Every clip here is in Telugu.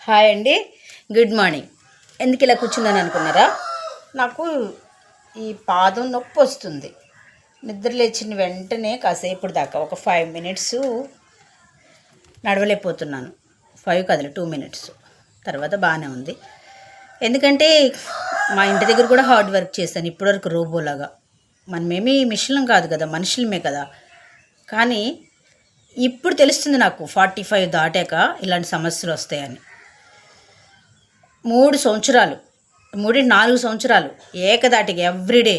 హాయ్ అండి, గుడ్ మార్నింగ్. ఎందుకు ఇలా కూర్చున్నాను అనుకున్నారా? నాకు ఈ పాదం నొప్పి వస్తుంది. నిద్ర లేచిన వెంటనే కాసేపు దాకా ఒక 5 మినిట్స్ నడవలేకపోతున్నాను. 5 కదలే 2 మినిట్స్ తర్వాత బాగానే ఉంది. ఎందుకంటే మా ఇంటి దగ్గర కూడా హార్డ్ వర్క్ చేశాను ఇప్పటివరకు రోబోలాగా. మనమేమీ మిషన్లం కాదు కదా, మనుషులమే కదా. కానీ ఇప్పుడు తెలుస్తుంది నాకు 45 దాటాక ఇలాంటి సమస్యలు వస్తాయని. 3 సంవత్సరాలు 4 సంవత్సరాలు ఏకదాటికి ఎవ్రీడే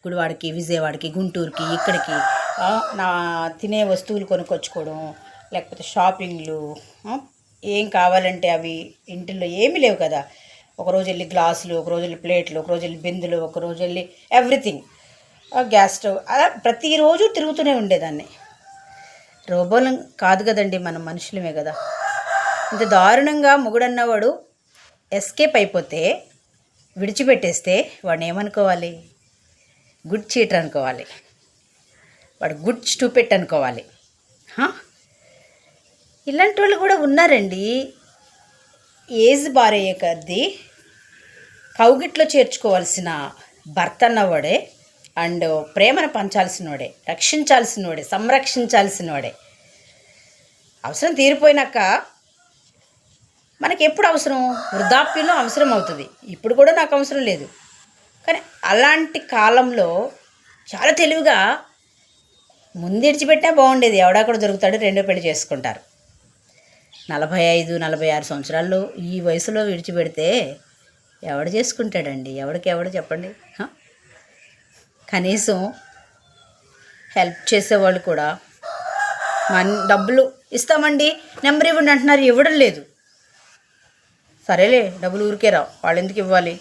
గుడివాడకి, విజయవాడకి, గుంటూరుకి, ఇక్కడికి నా తినే వస్తువులు కొనుక్కొచ్చుకోవడం, లేకపోతే షాపింగ్లు, ఏం కావాలంటే అవి ఇంటిలో ఏమీ లేవు కదా. ఒకరోజు వెళ్ళి గ్లాసులు, ఒకరోజు వెళ్ళి ప్లేట్లు, ఒకరోజు వెళ్ళి బిందులు, ఒకరోజు వెళ్ళి ఎవ్రీథింగ్, గ్యాస్ స్టవ్, అలా ప్రతిరోజు తిరుగుతూనే ఉండేదాన్ని. రోబోలం కాదు కదండి, మనం మనుషులమే కదా. ఇంత దారుణంగా మొగుడన్నవాడు ఎస్కేప్ అయిపోతే, విడిచిపెట్టేస్తే వాడిని ఏమనుకోవాలి? గుడ్ చీటర్ అనుకోవాలి, వాడు గుడ్ స్టూపిడ్ అనుకోవాలి. ఇలాంటి వాళ్ళు కూడా ఉన్నారండి. ఏజ్ బారయ్యే కొద్దీ కౌగిట్లో చేర్చుకోవాల్సిన భర్త అన్నవాడే, అండ్ ప్రేమను పంచాల్సినవాడే, రక్షించాల్సినవాడే, సంరక్షించాల్సినవాడే. అవసరం తీరిపోయినాక మనకి ఎప్పుడు అవసరం? వృద్ధాప్యంలో అవసరం అవుతుంది. ఇప్పుడు కూడా నాకు అవసరం లేదు. కానీ అలాంటి కాలంలో చాలా తెలివిగా ముందు విడిచిపెట్టినా బాగుండేది. ఎవడా కూడా దొరుకుతాడు, రెండో పెళ్లి చేసుకుంటారు. 45, 46 సంవత్సరాల్లో ఈ వయసులో విడిచిపెడితే ఎవడు చేసుకుంటాడండి? ఎవడు చెప్పండి. కనీసం హెల్ప్ చేసేవాళ్ళు కూడా డబ్బులు ఇస్తామండి, నెంబర్ ఇవ్వండి అంటున్నారు, ఇవ్వడం లేదు. సరేలే, డబ్బులు ఊరికే రావు, వాళ్ళు ఎందుకు ఇవ్వాలి?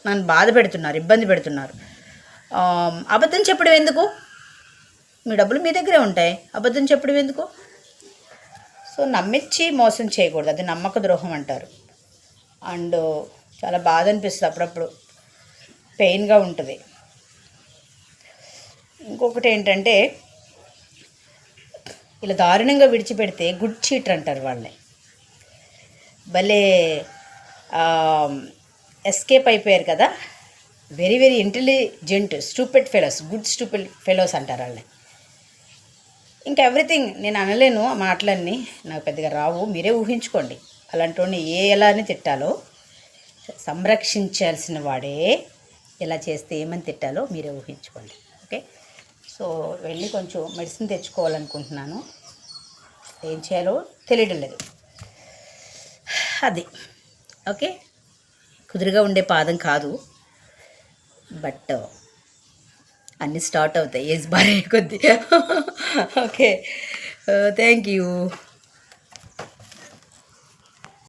నన్ను బాధ పెడుతున్నారు, ఇబ్బంది పెడుతున్నారు. అబద్ధం చెప్పడం ఎందుకు? మీ డబ్బులు మీ దగ్గరే ఉంటాయి, అబద్ధం చెప్పడం ఎందుకు? సో నమ్మించి మోసం చేయకూడదు, అది నమ్మక ద్రోహం అంటారు. అండ్ చాలా బాధ అనిపిస్తుంది, అప్పుడప్పుడు పెయిన్గా ఉంటుంది. ఇంకొకటి ఏంటంటే, ఇలా దారుణంగా విడిచిపెడితే గుడ్ చీటర్ అంటారు వాళ్ళని. భలే ఎస్కేప్ అయిపోయారు కదా, very very intelligent stupid fellows, good stupid fellows అంటారు వాళ్ళని. ఇంకా ఎవ్రీథింగ్ నేను అనలేను, ఆ మాటలన్నీ నాకు పెద్దగా రావు, మీరే ఊహించుకోండి. అలాంటి ఎలా అని తిట్టాలో, సంరక్షించాల్సిన వాడే ఎలా చేస్తే ఏమని తిట్టాలో మీరే ఊహించుకోండి. ఓకే, సో వెళ్ళి కొంచెం మెడిసిన్ తెచ్చుకోవాలనుకుంటున్నాను. ఏం చేయాలో తెలియడం లేదు. అది ఓకే, కుదురుగా ఉండే పాదం కాదు, బట్ అన్నీ స్టార్ట్ అవుతాయి ఏజ్ బారే కొద్దీ. Okay, thank you.